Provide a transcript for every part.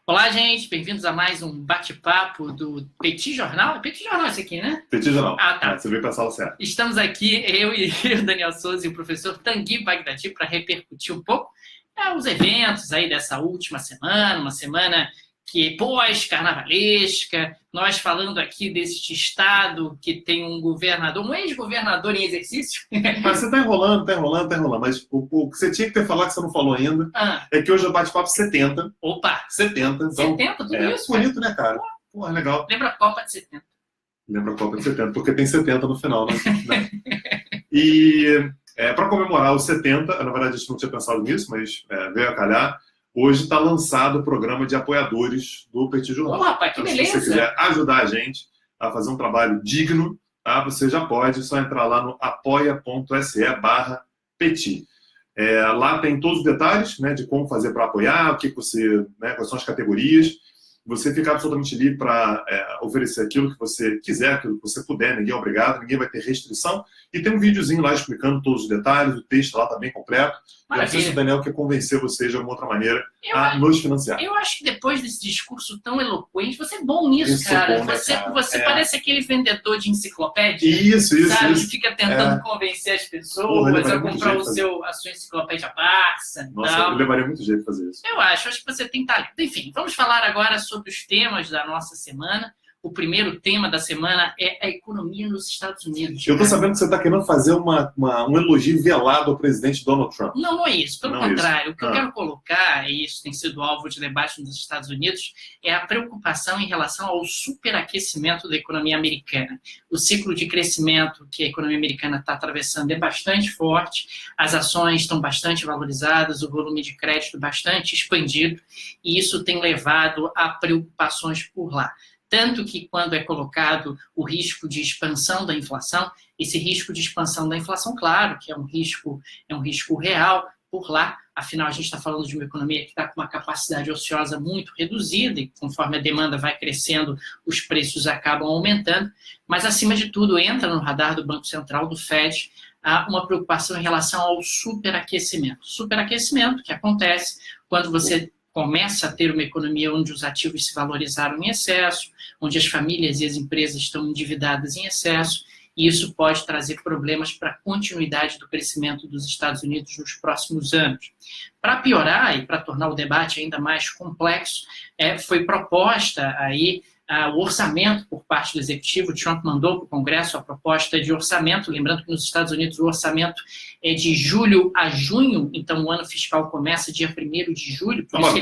Olá, gente, bem-vindos a mais um bate-papo do Petit Jornal. É Petit Jornal esse aqui, né? Petit Jornal. Ah, tá. Você veio para a sala certa. Estamos aqui, eu e o Daniel Souza e o professor Tanguy Bagdadi, para repercutir um pouco os eventos aí dessa última semana, uma semana que pós-carnavalesca, nós falando aqui deste estado que tem um governador, um ex-governador em exercício. Mas você tá enrolando. Mas o que você tinha que ter falado que você não falou ainda é que hoje é o bate-papo 70. Opa! 70, então, 70, tudo isso. Bonito, né, cara? Porra, legal. Lembra a Copa de 70. Lembra a Copa de 70, porque tem 70 no final, né? E para comemorar os 70, na verdade a gente não tinha pensado nisso, mas veio a calhar. Hoje está lançado o programa de apoiadores do Petit Jornal. Ô, rapaz, que beleza! Se você quiser ajudar a gente a fazer um trabalho digno, tá? Você já pode, só entrar lá no apoia.se/Petit. Lá tem todos os detalhes, né, de como fazer para apoiar, o que você, né, quais são as categorias. Você fica absolutamente livre para oferecer aquilo que você quiser, aquilo que você puder, ninguém é obrigado, ninguém vai ter restrição. E tem um videozinho lá explicando todos os detalhes, o texto lá está bem completo. E eu não sei se o Daniel quer convencer vocês de alguma outra maneira a nos financiar. Eu acho que depois desse discurso tão eloquente, você é bom nisso, isso cara. É bom, né, você parece aquele vendedor de enciclopédia. Isso. Sabe? Que fica tentando convencer as pessoas a comprar a sua enciclopédia Barça. Nossa, eu levaria muito jeito fazer isso. Eu acho que você tem talento. Enfim, vamos falar agora sobre os temas da nossa semana. O primeiro tema da semana é a economia nos Estados Unidos. Eu estou sabendo que você está querendo fazer um elogio velado ao presidente Donald Trump. Não é isso. Pelo contrário, o que eu quero colocar, e isso tem sido alvo de debate nos Estados Unidos, é a preocupação em relação ao superaquecimento da economia americana. O ciclo de crescimento que a economia americana está atravessando é bastante forte, as ações estão bastante valorizadas, o volume de crédito bastante expandido, e isso tem levado a preocupações por lá. Tanto que, quando é colocado o risco de expansão da inflação, esse risco de expansão da inflação, claro, que é um risco real por lá, afinal, a gente está falando de uma economia que está com uma capacidade ociosa muito reduzida, e conforme a demanda vai crescendo, os preços acabam aumentando, mas, acima de tudo, entra no radar do Banco Central, do Fed, uma preocupação em relação ao superaquecimento. Superaquecimento que acontece quando você começa a ter uma economia onde os ativos se valorizaram em excesso, onde as famílias e as empresas estão endividadas em excesso, e isso pode trazer problemas para a continuidade do crescimento dos Estados Unidos nos próximos anos. Para piorar e para tornar o debate ainda mais complexo, foi proposta aí o orçamento por parte do executivo. Trump mandou para o Congresso a proposta de orçamento, lembrando que nos Estados Unidos o orçamento é de julho a junho, então o ano fiscal começa dia 1º de julho, uma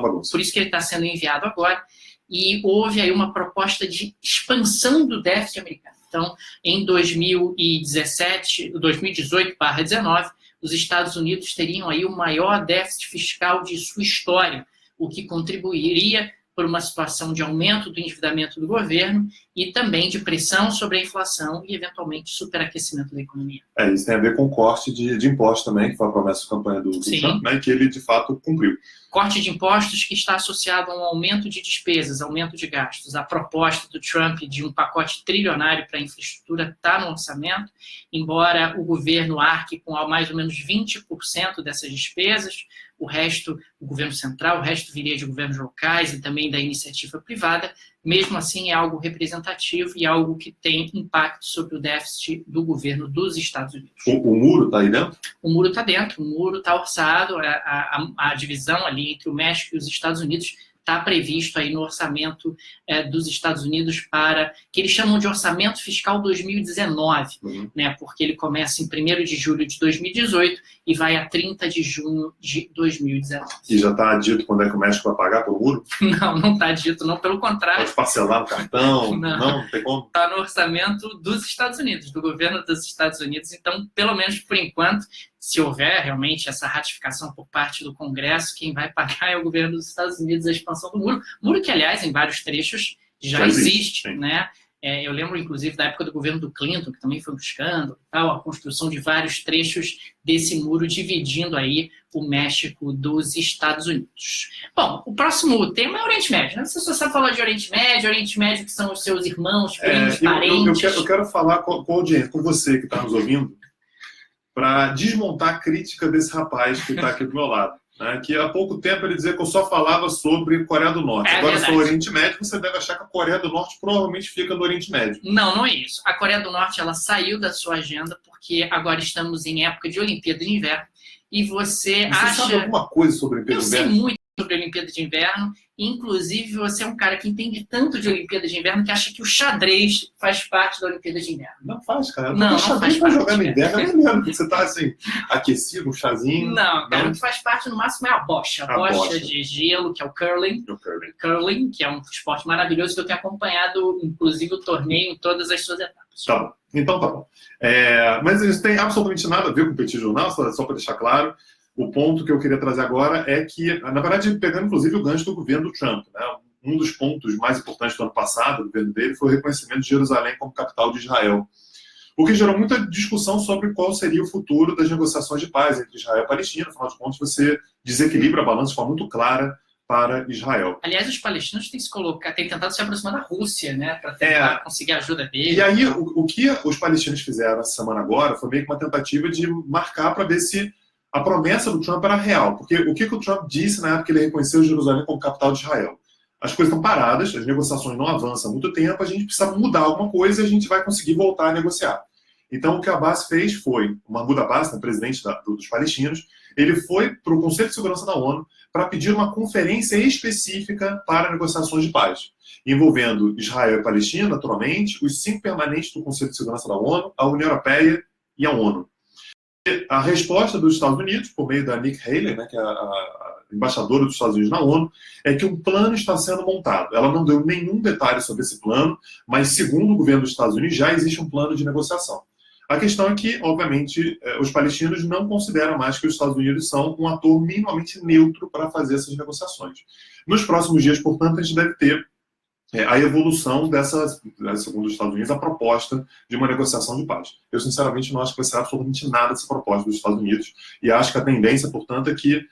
bagunça. Por isso que ele está sendo enviado agora, e houve aí uma proposta de expansão do déficit americano. Então, em 2018/19, os Estados Unidos teriam aí o maior déficit fiscal de sua história, o que contribuiria por uma situação de aumento do endividamento do governo e também de pressão sobre a inflação e, eventualmente, superaquecimento da economia. Isso tem a ver com o corte de impostos também, que foi a promessa de campanha do Trump, né, que ele, de fato, cumpriu. Corte de impostos que está associado a um aumento de despesas, aumento de gastos. A proposta do Trump de um pacote trilionário para a infraestrutura está no orçamento, embora o governo arque com mais ou menos 20% dessas despesas, o resto, o governo central, o resto viria de governos locais e também da iniciativa privada. Mesmo assim, é algo representativo e algo que tem impacto sobre o déficit do governo dos Estados Unidos. O muro está aí dentro? O muro está dentro, o muro está orçado, a divisão ali entre o México e os Estados Unidos está previsto aí no orçamento dos Estados Unidos para, que eles chamam de orçamento fiscal 2019, né, porque ele começa em 1º de julho de 2018 e vai a 30 de junho de 2019. E já está dito quando é que o México vai pagar pelo muro? Não está dito, não, pelo contrário. Pode parcelar no cartão? Não tem como? Está no orçamento dos Estados Unidos, do governo dos Estados Unidos, então, pelo menos por enquanto, se houver realmente essa ratificação por parte do Congresso, quem vai pagar é o governo dos Estados Unidos a expansão do muro. Muro que, aliás, em vários trechos já existe, né? Eu lembro, inclusive, da época do governo do Clinton, que também foi um escândalo, tal, a construção de vários trechos desse muro dividindo aí o México dos Estados Unidos. Bom, o próximo tema é o Oriente Médio, né? Você só sabe falar de Oriente Médio que são os seus irmãos, primos, parentes. Eu quero falar com a audiência, com você que está nos ouvindo, para desmontar a crítica desse rapaz que está aqui do meu lado. né, que há pouco tempo ele dizia que eu só falava sobre Coreia do Norte. Agora, se é o Oriente Médio, você deve achar que a Coreia do Norte provavelmente fica no Oriente Médio. Não, não é isso. A Coreia do Norte ela saiu da sua agenda porque agora estamos em época de Olimpíada de Inverno e você sabe alguma coisa sobre a Olimpíada de Inverno? Eu sei muito sobre a Olimpíada de Inverno. Inclusive, você é um cara que entende tanto de Olimpíada de Inverno que acha que o xadrez faz parte da Olimpíada de Inverno. Não faz, cara. Não xadrez faz pra parte, jogar no inverno, eu lembro que você tá assim, aquecido, um chazinho. Não, cara, o que faz parte no máximo é a bocha. A bocha de gelo, que é o curling. Curling, que é um esporte maravilhoso que eu tenho acompanhado, inclusive, o torneio em todas as suas etapas. Tá bom. Então tá bom. Mas isso tem absolutamente nada a ver com o Petit Jornal, só para deixar claro. O ponto que eu queria trazer agora é que, na verdade, pegando inclusive o gancho do governo do Trump, né? Um dos pontos mais importantes do ano passado, do governo dele, foi o reconhecimento de Jerusalém como capital de Israel. O que gerou muita discussão sobre qual seria o futuro das negociações de paz entre Israel e Palestina. Afinal de contas, você desequilibra a balança de forma muito clara para Israel. Aliás, os palestinos têm tentado se aproximar da Rússia, né, para tentar conseguir a ajuda deles. E aí, o que os palestinos fizeram essa semana agora foi meio que uma tentativa de marcar para ver se a promessa do Trump era real. Porque o que o Trump disse na época que ele reconheceu Jerusalém como capital de Israel? As coisas estão paradas, as negociações não avançam há muito tempo, a gente precisa mudar alguma coisa e a gente vai conseguir voltar a negociar. Então, o que Abbas fez foi, o Mahmoud Abbas, presidente dos palestinos, ele foi para o Conselho de Segurança da ONU para pedir uma conferência específica para negociações de paz, envolvendo Israel e Palestina, naturalmente, os 5 permanentes do Conselho de Segurança da ONU, a União Europeia e a ONU. A resposta dos Estados Unidos, por meio da Nikki Haley, né, que é a embaixadora dos Estados Unidos na ONU, é que um plano está sendo montado. Ela não deu nenhum detalhe sobre esse plano, mas, segundo o governo dos Estados Unidos, já existe um plano de negociação. A questão é que, obviamente, os palestinos não consideram mais que os Estados Unidos são um ator minimamente neutro para fazer essas negociações. Nos próximos dias, portanto, a gente deve ter a evolução dessa, segundo os Estados Unidos, a proposta de uma negociação de paz. Eu, sinceramente, não acho que vai ser absolutamente nada dessa proposta dos Estados Unidos e acho que a tendência, portanto, é que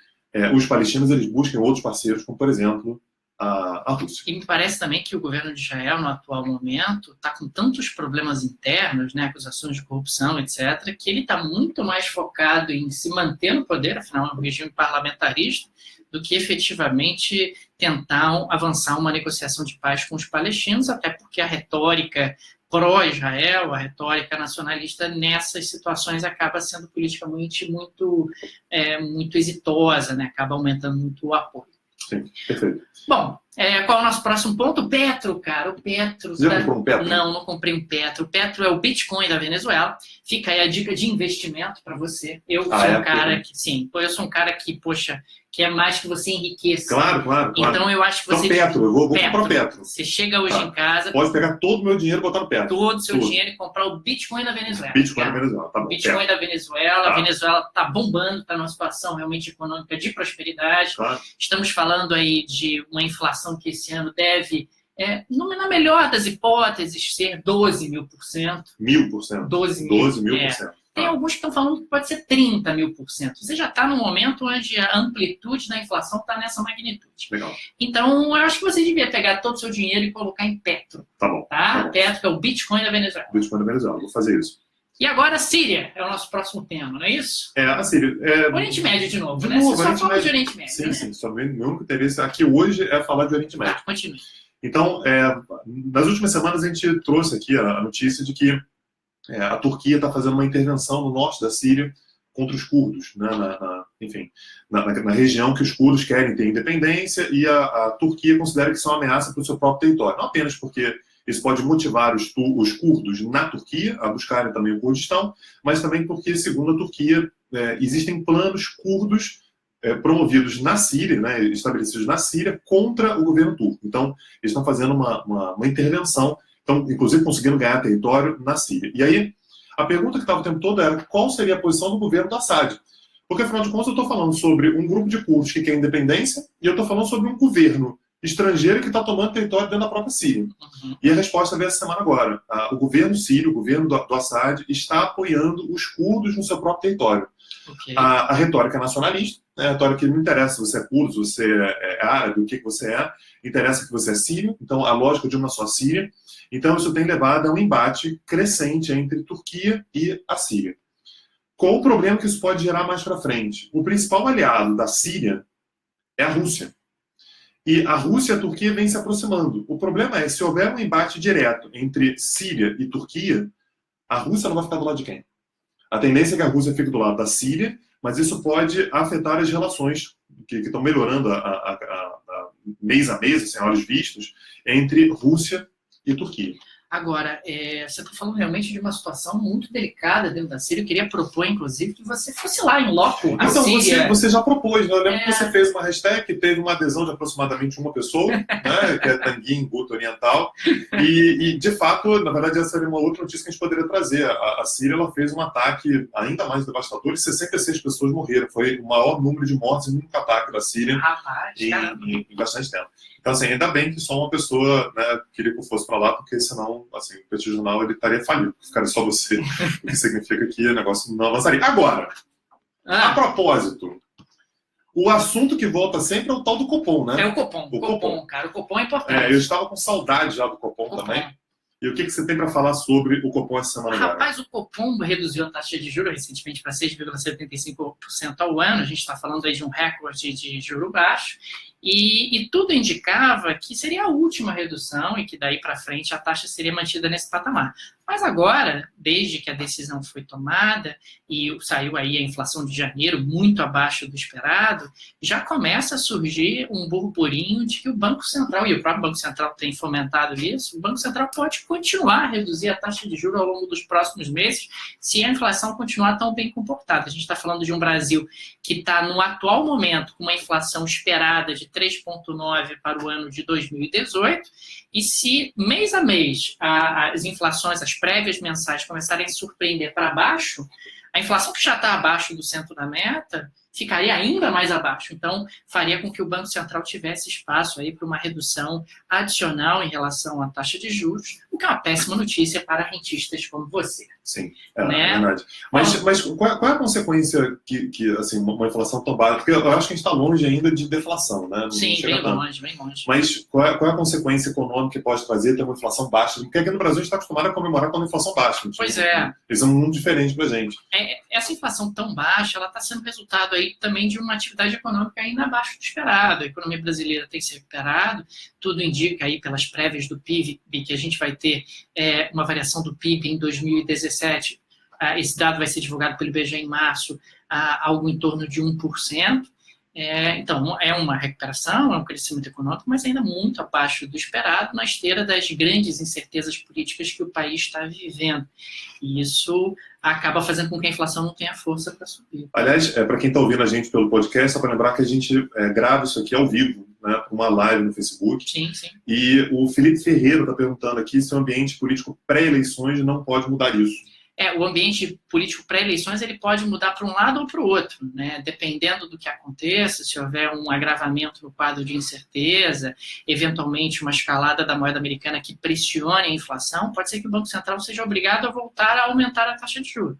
os palestinos eles busquem outros parceiros, como, por exemplo, a Rússia. E me parece também que o governo de Israel, no atual momento, está com tantos problemas internos, né, acusações de corrupção, etc., que ele está muito mais focado em se manter no poder, afinal é um regime parlamentarista, do que efetivamente tentar avançar uma negociação de paz com os palestinos, até porque a retórica pró-Israel, a retórica nacionalista nessas situações acaba sendo politicamente muito exitosa, né? Acaba aumentando muito o apoio. Sim, perfeito. Bom, qual é o nosso próximo ponto? O Petro, cara. O Petro. Você já comprou um Petro? Não comprei um Petro. O Petro é o Bitcoin da Venezuela. Fica aí a dica de investimento para você. Eu sou um cara que, sim, eu sou um cara que, poxa, quer mais que você enriqueça. Claro. Então eu acho que você... Então, Petro, eu vou comprar o Petro. Você chega hoje em casa... Pode pegar todo o meu dinheiro e botar no Petro. Todo o seu dinheiro e comprar o Bitcoin da Venezuela. Bitcoin da Venezuela, tá bom. Bitcoin da Venezuela. Tá. A Venezuela está bombando, está numa situação realmente econômica de prosperidade. Claro. Estamos falando aí de uma inflação que esse ano deve, na melhor das hipóteses, ser 12.000%. 1.000%. 12.000%. Tem alguns que estão falando que pode ser 30.000%. Você já está num momento onde a amplitude da inflação está nessa magnitude. Legal. Então, eu acho que você devia pegar todo o seu dinheiro e colocar em Petro. Tá bom. Petro é o Bitcoin da Venezuela. Bitcoin da Venezuela, vou fazer isso. E agora a Síria é o nosso próximo tema, não é isso? A Síria. Oriente Médio de novo, né? Você só fala de Oriente Médio. Sim, né? sim. Só meu único interesse aqui hoje é falar de Oriente Médio. Continue. Então, nas últimas semanas a gente trouxe aqui a notícia de que a Turquia está fazendo uma intervenção no norte da Síria contra os curdos, né? na região que os curdos querem ter independência e a Turquia considera que isso é uma ameaça para o seu próprio território. Não apenas porque isso pode motivar os curdos na Turquia a buscarem também o Kurdistão, mas também porque, segundo a Turquia, existem planos curdos promovidos na Síria, né, estabelecidos na Síria, contra o governo turco. Então, eles estão fazendo uma intervenção, estão, inclusive, conseguindo ganhar território na Síria. E aí, a pergunta que estava o tempo todo era qual seria a posição do governo do Assad? Porque, afinal de contas, eu estou falando sobre um grupo de curdos que quer independência e eu estou falando sobre um governo estrangeiro que está tomando território dentro da própria Síria. Uhum. E a resposta veio essa semana agora. O governo sírio, o governo do Assad, está apoiando os curdos no seu próprio território. Okay. A retórica nacionalista, a retórica que não interessa se você é curdo, se você é árabe, o que você é, interessa que você é sírio, então a lógica de uma só Síria. Então isso tem levado a um embate crescente entre Turquia e a Síria. Qual o problema que isso pode gerar mais para frente? O principal aliado da Síria é a Rússia. E a Rússia e a Turquia vêm se aproximando. O problema é, se houver um embate direto entre Síria e Turquia, a Rússia não vai ficar do lado de quem? A tendência é que a Rússia fique do lado da Síria, mas isso pode afetar as relações que estão melhorando mês a mês, assim, a olhos vistos, entre Rússia e Turquia. Agora, você está falando realmente de uma situação muito delicada dentro da Síria. Eu queria propor, inclusive, que você fosse lá em loco a então, Síria. Você já propôs, né? Eu lembro que você fez uma hashtag que teve uma adesão de aproximadamente uma pessoa, né? Que é Tanguim, Guto Oriental. E, de fato, na verdade, essa era uma outra notícia que a gente poderia trazer. A Síria ela fez um ataque ainda mais devastador e 66 pessoas morreram. Foi o maior número de mortes em um ataque da Síria. Rapaz, em bastante tempo. Então, assim, ainda bem que só uma pessoa, né, queria que eu fosse para lá, porque senão, assim, o Petit Jornal ele estaria falido. Ficaria só você, o que significa que o negócio não avançaria. Agora, a propósito, o assunto que volta sempre é o tal do Copom, né? É o Copom, cara. O Copom é importante. Eu estava com saudade já do Copom também. E o que você tem para falar sobre o Copom essa semana agora? Rapaz, o Copom reduziu a taxa de juros recentemente para 6,75% ao ano. A gente está falando aí de um recorde de juro baixo. E tudo indicava que seria a última redução e que daí para frente a taxa seria mantida nesse patamar. Mas agora, desde que a decisão foi tomada e saiu aí a inflação de janeiro muito abaixo do esperado, já começa a surgir um burburinho de que o Banco Central, e o próprio Banco Central tem fomentado isso, o Banco Central pode continuar a reduzir a taxa de juros ao longo dos próximos meses se a inflação continuar tão bem comportada. A gente está falando de um Brasil que está no atual momento com uma inflação esperada de 3,9% para o ano de 2018, e se mês a mês as inflações, as prévias mensais começarem a surpreender para baixo, a inflação que já está abaixo do centro da meta ficaria ainda mais abaixo. Então, faria com que o Banco Central tivesse espaço aí para uma redução adicional em relação à taxa de juros, o que é uma péssima notícia para rentistas como você. Sim, é verdade. Mas qual é a consequência que assim, uma inflação tão baixa? Porque eu acho que a gente está longe ainda de deflação, né? Sim, bem longe. Mas qual é a consequência econômica que pode trazer ter uma inflação baixa? Porque aqui no Brasil a gente está acostumado a comemorar com a inflação baixa. Pois é. Isso é um mundo diferente para a gente. Essa inflação tão baixa, ela está sendo resultado aí também de uma atividade econômica ainda abaixo do esperado. A economia brasileira tem se recuperado, tudo indica aí pelas prévias do PIB que a gente vai ter uma variação do PIB em 2017. Esse dado vai ser divulgado pelo IBGE em março, algo em torno de 1%. Então, é uma recuperação, é um crescimento econômico, mas ainda muito abaixo do esperado, na esteira das grandes incertezas políticas que o país está vivendo. E isso acaba fazendo com que a inflação não tenha força para subir. Aliás, para quem está ouvindo a gente pelo podcast, só para lembrar que a gente grava isso aqui ao vivo, né, para uma live no Facebook. Sim. E o Felipe Ferreira está perguntando aqui se o ambiente político pré-eleições não pode mudar isso. O ambiente político pré-eleições ele pode mudar para um lado ou para o outro, né? Dependendo do que aconteça, se houver um agravamento no quadro de incerteza, eventualmente uma escalada da moeda americana que pressione a inflação, pode ser que o Banco Central seja obrigado a voltar a aumentar a taxa de juros.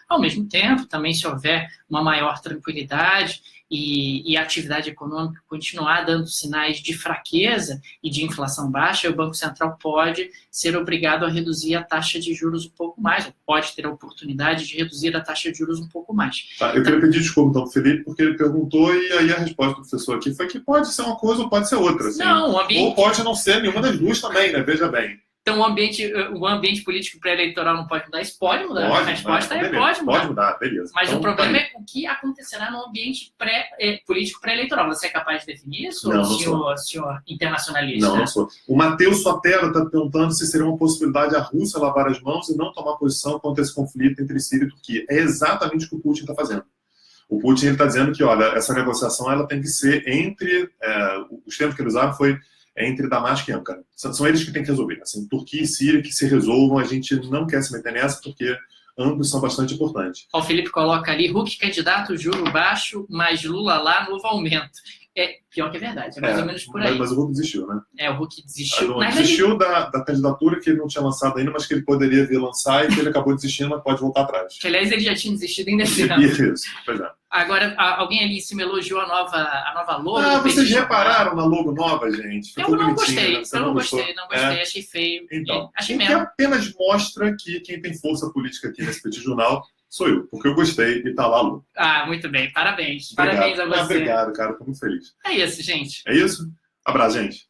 Ao mesmo tempo, também se houver uma maior tranquilidade e a atividade econômica continuar dando sinais de fraqueza e de inflação baixa, o Banco Central pode ser obrigado a reduzir a taxa de juros um pouco mais, ou pode ter a oportunidade de reduzir a taxa de juros um pouco mais. Eu queria pedir desculpa então, Felipe, porque ele perguntou e aí a resposta do professor aqui foi que pode ser uma coisa ou pode ser outra. Assim. Não, ou pode não ser nenhuma das duas também, né? Veja bem. Então, o ambiente político pré-eleitoral não pode mudar? Isso pode mudar. A resposta beleza, pode mudar. Pode mudar, beleza. Mas então, o problema é o que acontecerá no ambiente político pré-eleitoral. Você é capaz de definir isso? Não, senhor internacionalista? Não sou. O Matheus Sotero está perguntando se seria uma possibilidade a Rússia lavar as mãos e não tomar posição contra esse conflito entre Síria e Turquia. É exatamente o que o Putin está fazendo. O Putin está dizendo que, olha, essa negociação ela tem que ser entre... os termos que ele usaram foi entre Damasco e Ankara. São eles que têm que resolver. Assim, Turquia e Síria que se resolvam, a gente não quer se meter nessa porque ambos são bastante importantes. O Felipe coloca ali, Huck candidato, juro baixo, mas Lula lá, novo aumento. Pior que é verdade, é mais ou menos por aí. Mas o Huck desistiu, né? O Huck desistiu. Desistiu da candidatura que ele não tinha lançado ainda, mas que ele poderia vir lançar e que ele acabou desistindo, mas pode voltar atrás. Que, aliás, ele já tinha desistido em dezembro. Isso, pois é. Agora, alguém ali em cima elogiou a nova logo. Vocês repararam na logo nova, gente? Ficou não gostei, não gostei, achei feio. Então, achei que apenas mostra que quem tem força política aqui nesse Petit Jornal sou eu, porque eu gostei e tá lá, Lu. Ah, muito bem. Parabéns. Obrigado. Parabéns a você. Obrigado, cara. Tô muito feliz. É isso, gente. É isso? Abraço, gente.